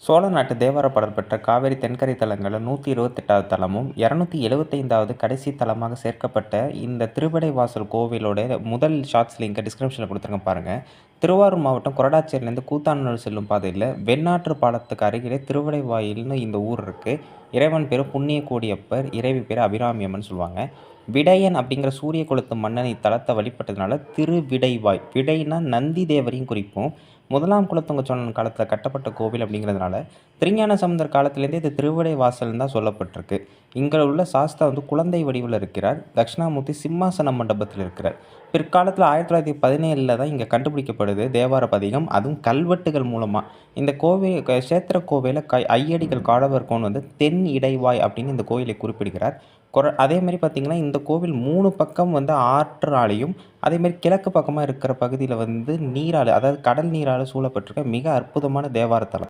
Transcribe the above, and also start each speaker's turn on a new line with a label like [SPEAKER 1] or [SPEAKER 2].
[SPEAKER 1] சோழ நாட்டு தேவார பாடல் பெற்ற காவிரி தென்கரை தலங்களில் 128வது தலமும் 275வது கடைசி தலமாக சேர்க்கப்பட்ட இந்த திருவிடைவாசல் கோவிலோட முதல் ஷார்ட்ஸ் லிங்கை டிஸ்கிரிப்ஷனில் கொடுத்துருக்கேன் பாருங்கள். திருவாரூர் மாவட்டம் கொரடாச்சேரியிலேருந்து கூத்தாநல்லூர் செல்லும் பாதையில் வெண்ணாற்று பாலத்துக்கு அருகிலே திருவிடைவாயில்னு இந்த ஊர் இருக்குது. இறைவன் பேர் புண்ணிய கோடியப்பர், இறைவி பேர் அபிராமி அம்மன் சொல்லுவாங்க. விடையன் அப்படிங்கிற சூரிய குலத்து மன்னன் இத்தலத்தை வழிபட்டதுனால திருவிடைவாய், விடைனா நந்தி தேவரையும் குறிப்போம். முதலாம் குலத்துங்க சோழன் காலத்தில் கட்டப்பட்ட கோவில் அப்படிங்கிறதுனால திருஞான சம்பந்தர் காலத்திலேருந்தே இது திருவிடை வாசல் தான் சொல்லப்பட்டிருக்கு. இங்கே உள்ள சாஸ்தா குழந்தை வடிவில் இருக்கிறார். தட்சிணாமூர்த்தி சிம்மாசன மண்டபத்தில் இருக்கிறார். பிற்காலத்தில் 1917 தான் இங்கே கண்டுபிடிக்கப்படுது தேவார பதிகம், அதுவும் கல்வெட்டுகள் மூலமாக. இந்த கோவில் கஷேத்திர கோவிலை ஐயடிகள் காடவர் கோன் தென் இடைவாய் அப்படின்னு இந்த கோயிலை குறிப்பிடுகிறார். அதேமாரி பார்த்திங்கன்னா இந்த கோவில் 3 பக்கம் ஆற்றாலையும் அதேமாரி கிழக்கு பக்கமாக இருக்கிற பகுதியில் நீரால், அதாவது கடல் நீரால் சூழப்பட்டிருக்க மிக அற்புதமான தேவார தலம்.